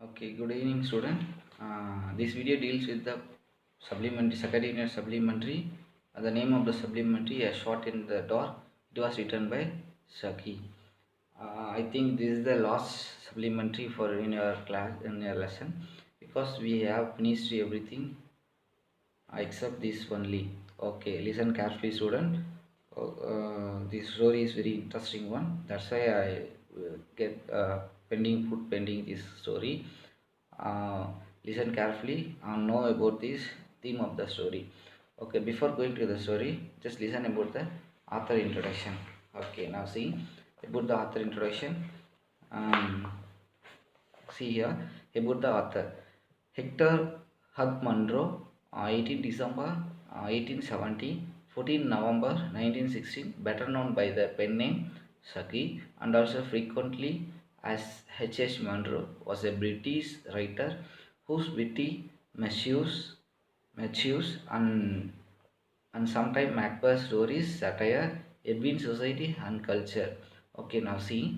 Okay, good evening, student. This video deals with the supplementary, second year supplementary. The name of the supplementary, A Shot in the Dark. It was written by Saki. I think this is the last supplementary for in your class, in your lesson, because we have finished everything except this only. Okay, listen carefully, student. This story is very interesting one. That's why I get put pending this story. uh, Listen carefully and know about this theme of the story. Okay, before going to the story, just listen about the author introduction. Okay, now see about the author introduction. um, See here about the author. Hector Hug Munro, 18 December 1870, 14 November 1916, better known by the pen name Saki and also frequently as H.H. Munro, was a British writer whose witty, mischievous and sometimes Macbeth stories, satire, Edwin society and culture. Okay, now see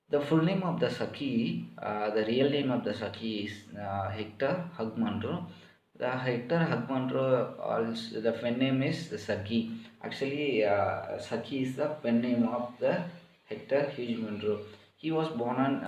the full name of the Saki, the real name of the Saki is Hector Hugmanro. The Hector Hugmanro, also the pen name is the Saki. Actually, Saki is the pen name of the Hector Hugmanro. He was born on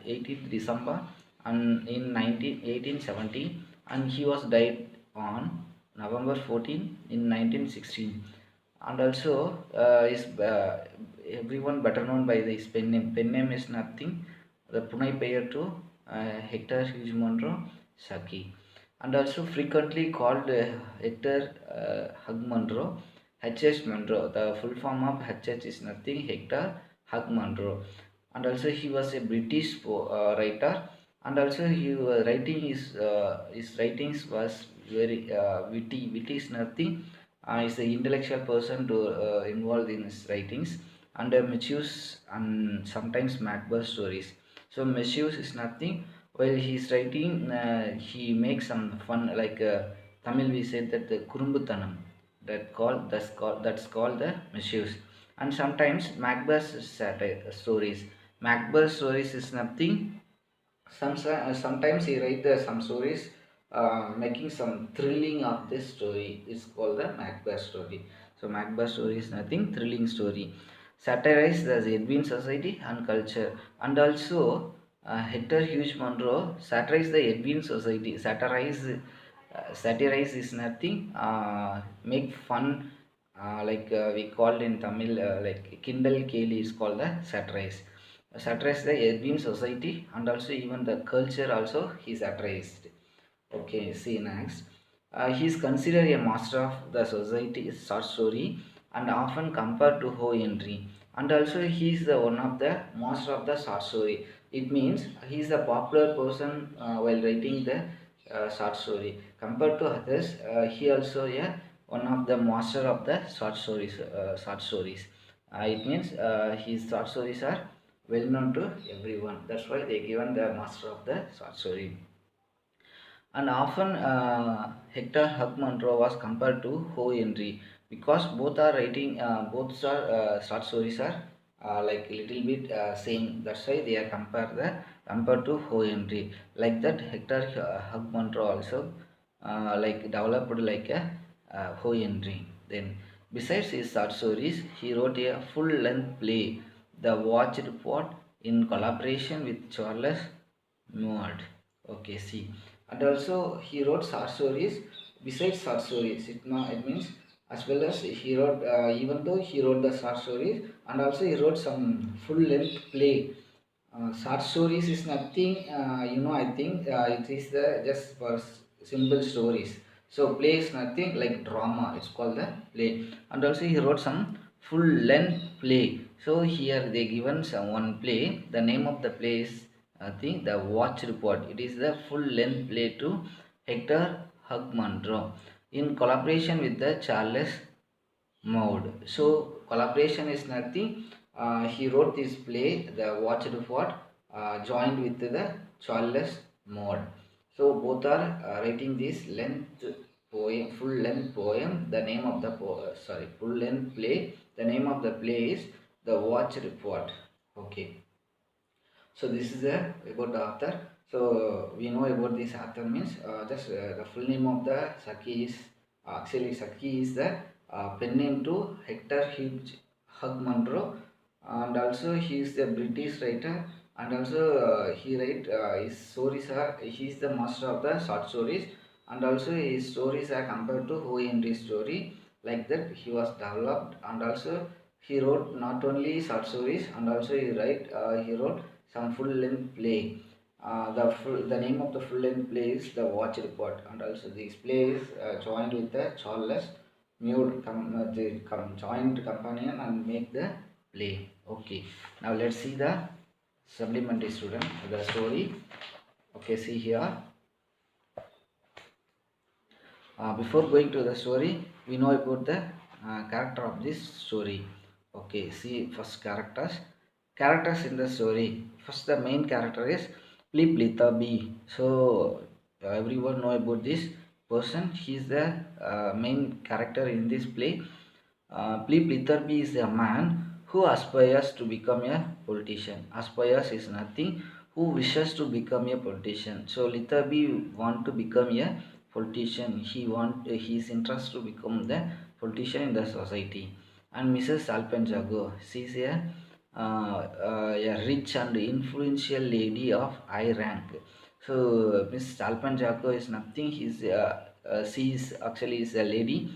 18th December and in 1870, and he was died on November 14 in 1916. And also is everyone better known by this pen name. Pen name is nothing the Punai pair to Hector Hughes Monroe Saki, and also frequently called Hector Hug Monroe, H.H. Monroe. The full form of H.H. is nothing Hector Hug Monroe, and also he was a British writer, and also his writings was very witty. Witty is nothing is an intellectual person to involved in his writings, and misuse and sometimes Macbeth stories. So misuse is nothing. While he's writing, he makes some fun like Tamil. We said that the kurumbutanam that's called the misuse, and sometimes Macbeth satire stories. Macbeth stories is nothing. Sometimes he write some stories making some thrilling of this story is called the Macbeth story. So Macbeth story is nothing thrilling story. Satirize the Edwin society and culture, and also Hector Hughes Monroe satirize the Edwin society. Satirize is nothing. Make fun. We called in Tamil like Kindle Keli is called the satirize. Satirized the Edwin society and also even the culture also he satirized. Okay, see next. He is considered a master of the society short story and often compared to Ho Henry. And also he is the one of the master of the short story. It means he is a popular person while writing the short story. Compared to others, he also one of the master of the short stories. It means his short stories are well known to everyone. That's why they given the master of the short story. And often Hector Hug Munro was compared to Ho Henry because both are writing both are short stories are like little bit same. That's why they are compared to Ho Henry. Like that Hector Hug Munro also like developed like a Ho Henry. Then besides his short stories, he wrote a full length play, The Watched Pot, in collaboration with Charles Meward. Okay, see, and also he wrote short stories. Besides short stories, it means as well as he wrote even though he wrote the short stories, and also he wrote some full length play. Short stories is nothing. I think it is the just for simple stories. So play is nothing like drama. It's called the play, and also he wrote some full length play. So here they given some one play. The name of the play is I think the Watch Report. It is the full length play to Hector Hug Munro in collaboration with the Charles Mode. So collaboration is nothing. He wrote this play, The Watch Report, joined with the Charles Mode. So both are writing this length poem, full length poem. The name of the full length play. The name of the play is The Watch Report. Okay. So this is about the author. So we know about this author means just the full name of the Saki is actually Saki is the pen name to Hector Hugh Munro, and also he is the British writer, and also he write his stories are he is the master of the short stories, and also his stories are compared to O. Henry story, like that he was developed, and also he wrote not only short stories, and also he wrote some full length play. The name of the full length play is The Watch Report, and also this play is joined with the Charles Mute they come joint companion and make the play. Okay, now let's see the supplementary student the story. Okay, see here. Before going to the story, we know about the character of this story. Okay, see first characters in the story. First, the main character is Plip Lithaby. So everyone know about this person. He is the main character in this play. Plip Lithaby is a man who aspires to become a politician. Aspires is nothing. Who wishes to become a politician. So Lithaby want to become a politician. He is interested to become the politician in the society. And Mrs. Alpenjago, she is a rich and influential lady of high rank. So Miss Alpenjago is nothing. She is actually is a lady.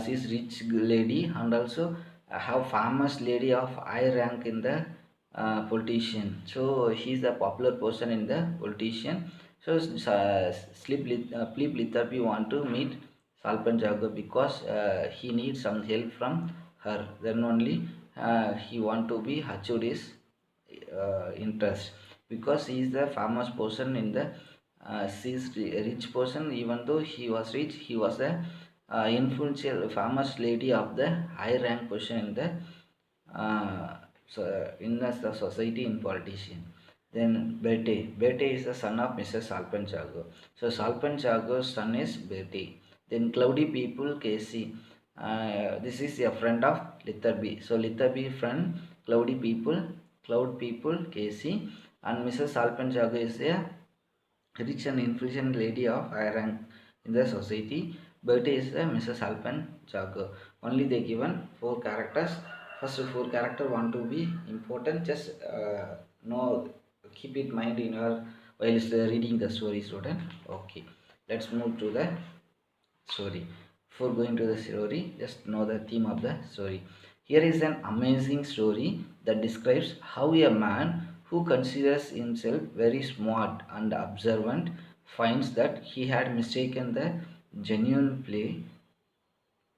She is rich lady, and also have famous lady of high rank in the politician. So he is a popular person in the politician. So Plip Lithaby want to meet Salpanjago because he needs some help from her. Then only he want to be achieved his interest, because he is the famous person in the she is a rich person. Even though he was rich, he was a influential famous lady of the high rank person in the in the society in politician. Then Bete is the son of Mrs. Salpanchago. So Salpanchago's son is Bete. Then Cloudy People Casey. This is a friend of Litherby. So Litherby friend, Cloudy People, Cloud People Casey, and Mrs. Salpanchago is a rich and influential lady of high rank in the society. Bertie is a Mrs. Alpenjago. Only they given four characters. First four character want to be important. Just know, keep it mind in your while reading the story, student. Okay, let's move to the story. Before going to the story, just know the theme of the story. Here is an amazing story that describes how a man who considers himself very smart and observant finds that he had mistaken the genuine play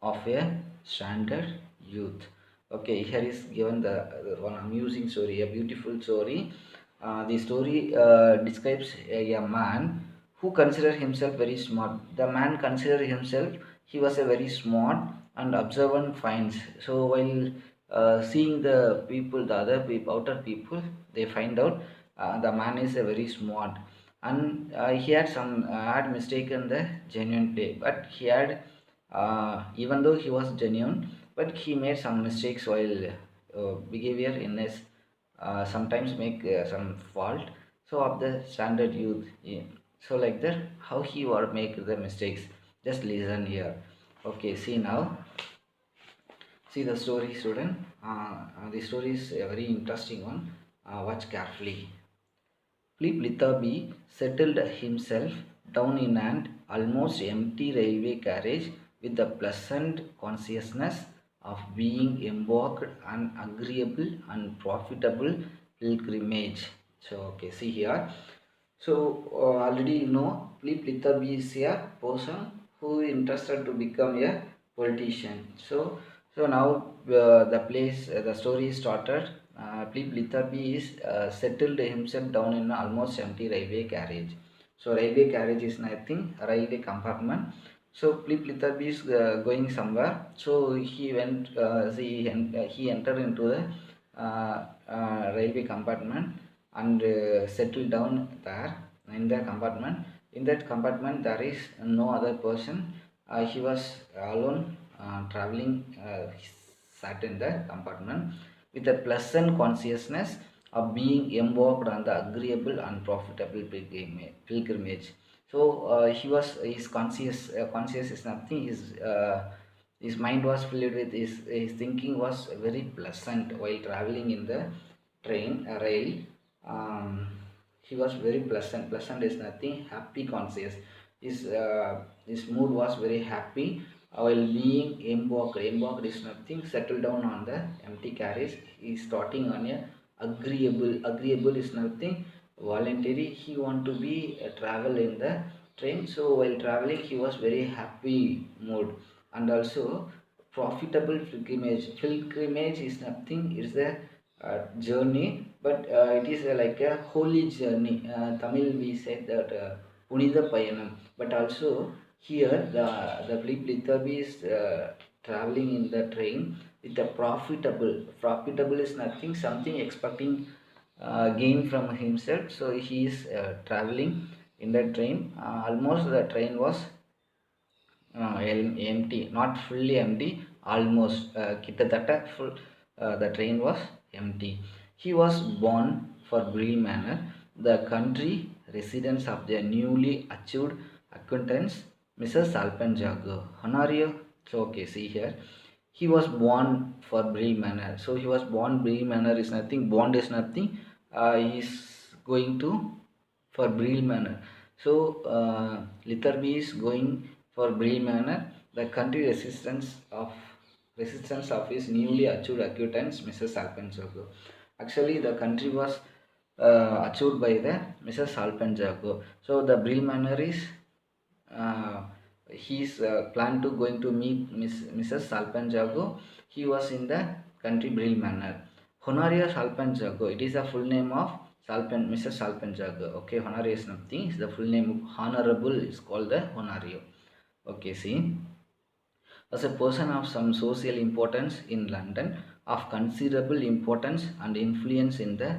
of a standard youth. Okay, here is given the one amusing story, a beautiful story. The story describes a man who considered himself very smart. The man considered himself he was a very smart and observant finds. So while seeing the people, the other people, outer people, they find out the man is a very smart, and he had had mistaken the genuine play, but he had even though he was genuine, but he made some mistakes while behavior in his sometimes make some fault. So of the standard youth, yeah. So like that, how he would make the mistakes. Just listen here. Okay, see now. See the story, student. The story is a very interesting one. Watch carefully. Philip Lithaby settled himself down in an almost empty railway carriage with the pleasant consciousness of being embarked on agreeable and profitable pilgrimage. So, okay, see here. So, already you know, Philip Lithaby is a person who is interested to become a politician. So now the story started. Philip Lithaby is settled himself down in an almost empty railway carriage. So railway carriage is nothing, railway compartment. So Philip Lithaby is going somewhere. So he entered into the railway compartment and settled down there in the compartment. In that compartment there is no other person. He was alone traveling, sat in the compartment with a pleasant consciousness of being embarked on the agreeable and profitable pilgrimage. So he was his conscious is nothing. His mind was filled with his thinking was very pleasant while traveling in the train rail. Um, he was very pleasant. Pleasant is nothing. Happy conscious. His mood was very happy while being embarked. Embarked is nothing. Settled down on the empty carriage. He is starting on a agreeable. Agreeable is nothing. Voluntary. He want to be travel in the train. So while traveling, he was very happy mood. And also profitable pilgrimage. Pilgrimage is nothing. It's a journey, but it is like a holy journey. Tamil we said that punitha payanam, but also here the Lithabi is traveling in the train with a profitable. Profitable is nothing, something expecting gain from himself. So he is traveling in the train. Almost the train was empty, not fully empty, almost kittathata full. The train was empty. He was born for Brill Manor, the country residence of their newly achieved acquaintance Mrs. Alpenjago Honorio. So okay, see here, he was born for Brill Manor. So he was born. Brill Manor is nothing, bond is nothing. He is going to for Brill Manor. So Litherby is going for Brill Manor, the country resistance of his newly achieved acquaintance Mrs. Alpenjago. Actually, the country was achieved by the Mrs. Alpenjago. So the Brill Manor is he's planned to going to meet Mrs. Alpenjago. He was in the country Brill Manor. Honoria Salpenjago. It is the full name of Mrs. Salpenjago. Okay, Honoria is nothing. It's the full name of Honorable is called the Honorio. Okay, see. As a person of some social importance in London, of considerable importance and influence in the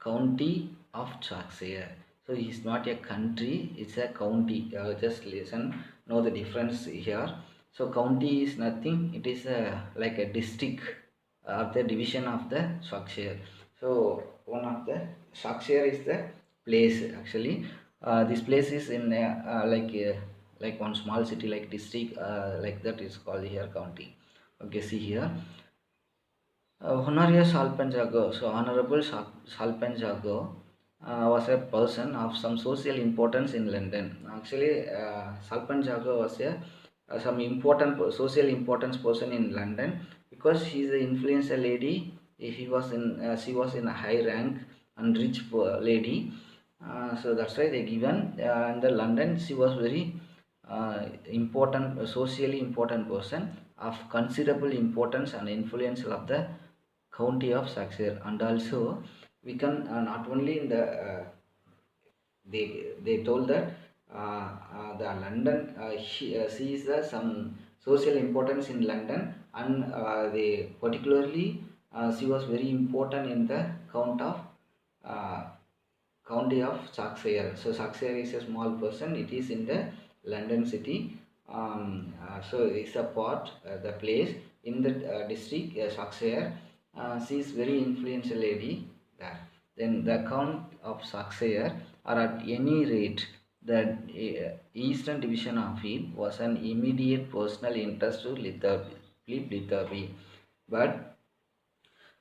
county of Cheshire. So it's not a country, it's a county. Just listen, know the difference here. So county is nothing, it is like a district or the division of the Shropshire. So one of the Shropshire is the place actually. This place is in like one small city like district, like that is called here county. Okay, see here. Honoria Salpenjago, so Honorable Salpenjago was a person of some social importance in London. Actually, Salpenjago was a some important social importance person in London because she is an influential lady. She was in a high rank and rich lady. So that's why they given in the London. She was very important, socially important person of considerable importance and influence of the county of Shropshire. And also we can not only in the they told that the London she is some social importance in London, and they particularly she was very important in the uh, county of Shropshire. So Shropshire is a small person. It is in the London city. So it's a part, the place in the district Shropshire. She is very influential lady there. Then the Count of Shropshire, or at any rate, the eastern division of it was an immediate personal interest to Litherby. But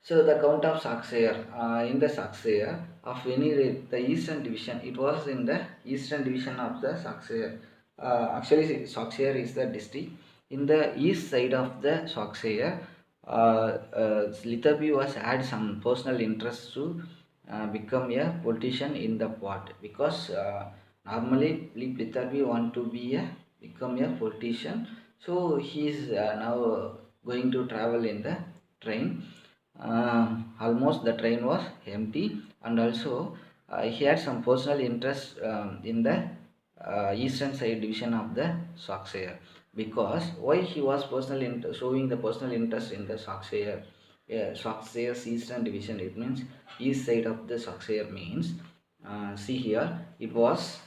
so the Count of Shropshire, in the Shropshire of any rate, the eastern division, it was in the eastern division of the Shropshire. Actually, Shropshire is the district. In the east side of the Shropshire, Litherby was had some personal interest to become a politician in the part, because normally Litherby want to be a become a politician. So he is now going to travel in the train. Almost the train was empty, and also he had some personal interest in the eastern side division of the Shropshire. Because why he was showing the personal interest in the Shropshire, Shropshire's eastern division, it means east side of the Shropshire means, see here, it was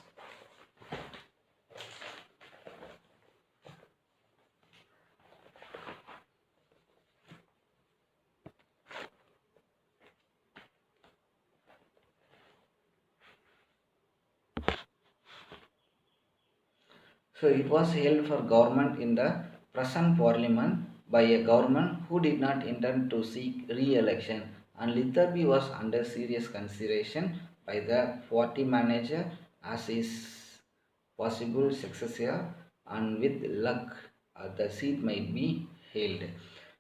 So it was held for government in the present parliament by a government who did not intend to seek re-election, and Litherby was under serious consideration by the party manager as his possible successor, and with luck the seat might be held.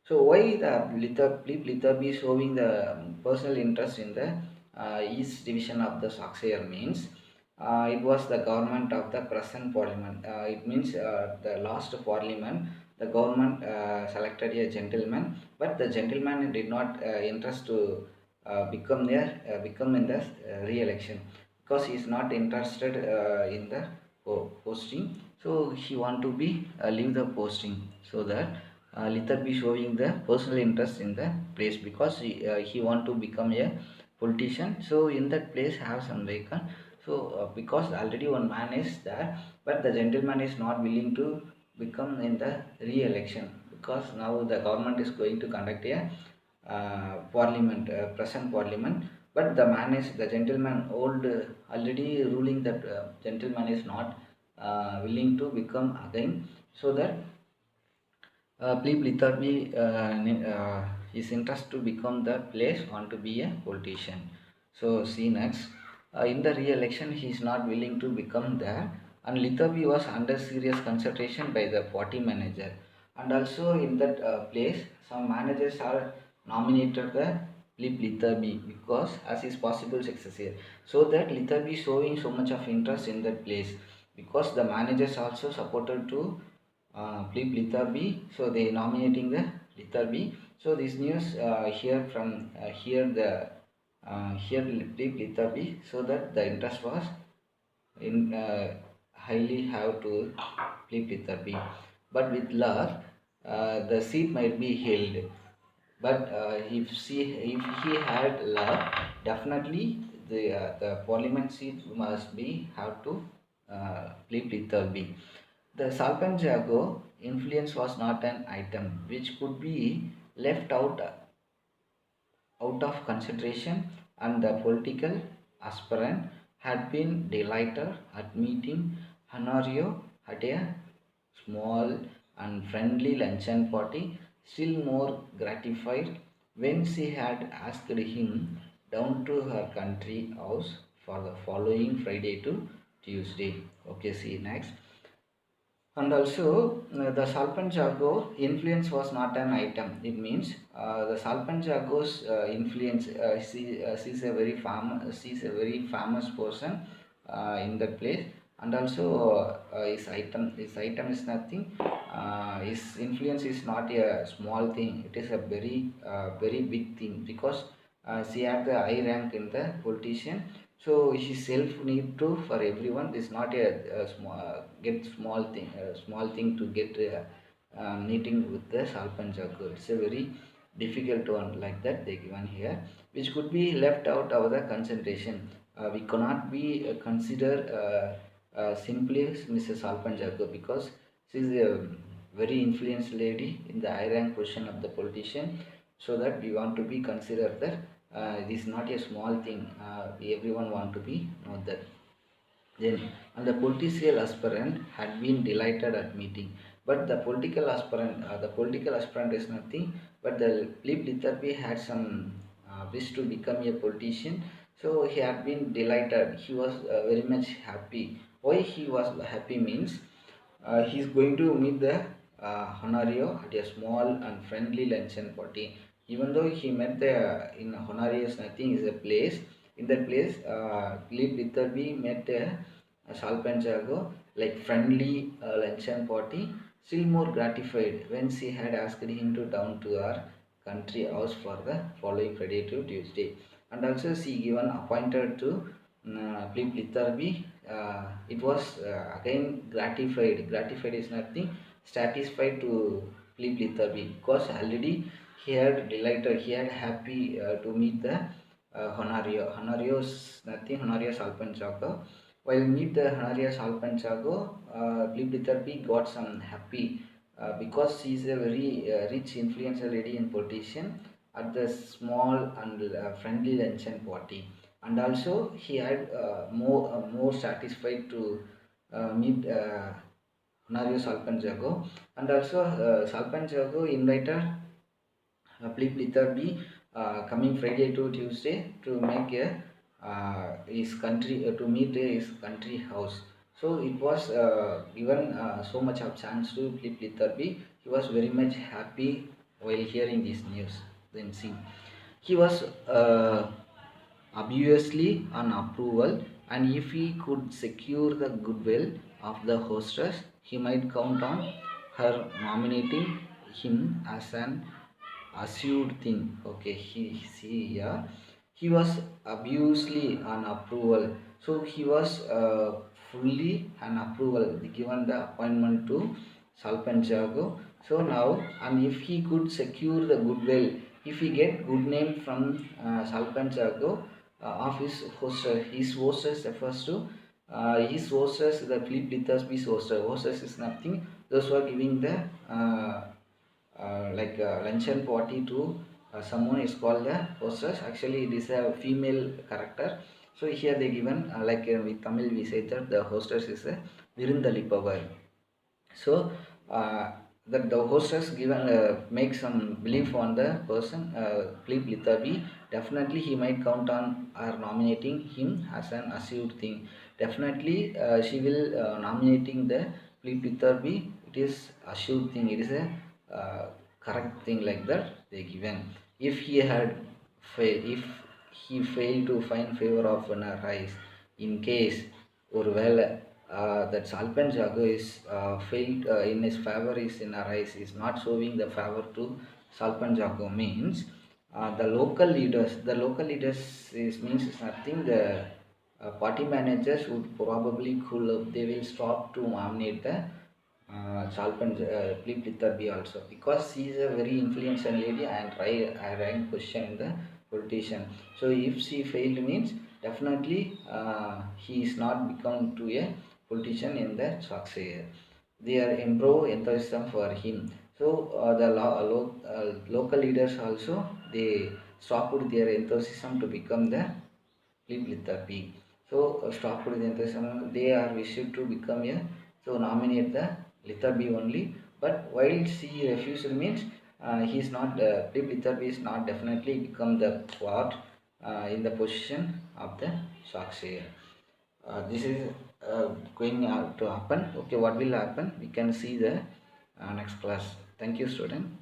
So why the Litherby showing the personal interest in the East Division of the Shropshire means it was the government of the present parliament. It means the last parliament, the government selected a gentleman, but the gentleman did not interest to become in the re-election because he is not interested in the posting. So he want to be leave the posting so that Litherby showing the personal interest in the place because he want to become a politician. So in that place have some vacant. So because already one man is there, but the gentleman is not willing to become in the re-election because now the government is going to conduct a parliament, present parliament. But the man is the gentleman old already ruling that gentleman is not willing to become again, so that Plebe Litherby is interested to become the place want to be a politician. So see next, in the re-election he is not willing to become there, and Litherby was under serious consideration by the party manager, and also in that place some managers are nominated the Plebe Litherby because as his possible successor, so that Litherby showing so much of interest in that place because the managers also supported to Philip Litherby. So they nominating the Litherby. So this news here from here Philip Litherby. So that the interest was in highly have to Philip Litherby. But with luck, the seat might be held. But if he had luck, definitely the parliament seat must be have to Philip Litherby. The Salpanjago influence was not an item which could be left out of consideration, and the political aspirant had been delighted at meeting Honorio at a small and friendly luncheon party, still more gratified when she had asked him down to her country house for the following Friday to Tuesday. Okay, see next. And also, the Salpanjago influence was not an item. It means the Salpanjago's influence. She's a very famous person in that place, and also his item is nothing. His influence is not a small thing. It is a very big thing because she had the high rank in the politician, so his self need to for everyone is not a small get small thing to get meeting with the Salpanjago. It's a very difficult one like that they given here, which could be left out of the concentration. We cannot be consider simply Mrs. Salpanjago because she is a very influential lady in the high rank position of the politician, so that we want to be considered that it is not a small thing. Everyone want to be know that. Then, and the political aspirant had been delighted at meeting, but the political aspirant is nothing. But the Philip Litherby had some wish to become a politician, so he had been delighted. He was very much happy. Why he was happy means he is going to meet the Honorio at a small and friendly luncheon party. Even though he met the in Honorius, nothing is a place. In that place, Philip Litherby met Salpanjago like friendly luncheon party. Still more gratified when she had asked him to down to her country house for the following Friday to Tuesday, and also she given appointed to Philip Litherby. It was again gratified. Gratified is nothing. Satisfied to Philip Litherby because already he had delighted. He had happy to meet the Honorio. Honorio is nothing. Honorio Salpanjago. While meet the Honorio Salpanjago, Philip Litherby got some happy because she is a very rich influential lady and politician at the small and friendly luncheon party, and also he had more satisfied to meet Honorio Salpanjago, and also Salpanjago invited Philip Litherby coming Friday to Tuesday to make a his country to meet his country house. So it was given so much of chance to Philip Litherby. He was very much happy while hearing this news. Then see, he was obviously on approval, and if he could secure the goodwill of the hostess, he might count on her nominating him as an assured thing. Okay, yeah, he was obviously on approval, so he was fully an approval given the appointment to Salpanjago. So now, and if he could secure the goodwill, if he get good name from Salpanjago of his hostess refers to his hostess, the Philip Litherby's hostess. Hostess is nothing, those who are giving the luncheon party to someone is called the hostess. Actually it is a female character, so here they given with Tamil we say that the hostess is a virundalipavar. So that the hostess given make some belief on the person Philip Litherby. Definitely he might count on her nominating him as an assured thing. Definitely she will nominating the Philip Litherby. It is assured thing. It is a correct thing like that they given. If he had if he failed to find favor of an rise, in case ஒருவேளை that Salpanjago is failed in his favor is in arise is not showing the favor to Salpanjago means the local leaders is means is nothing. The party managers would probably cool up, they will stop to nominate the Philip Litherby also, because she is a very influential lady and rank position in the politician. So if she failed means definitely he is not become to a politician in the Shakshaya. They are improve enthusiasm for him. So local leaders also they stopped their enthusiasm to become the Philip Litherby. So stop with the enthusiasm. They are wished to become a, so nominate the Litherby only. But while she refused means he is not Philip Litherby is not definitely become the part in the position of the Shakshaya. This is going to happen. Okay, what will happen? We can see the next class. Thank you, student.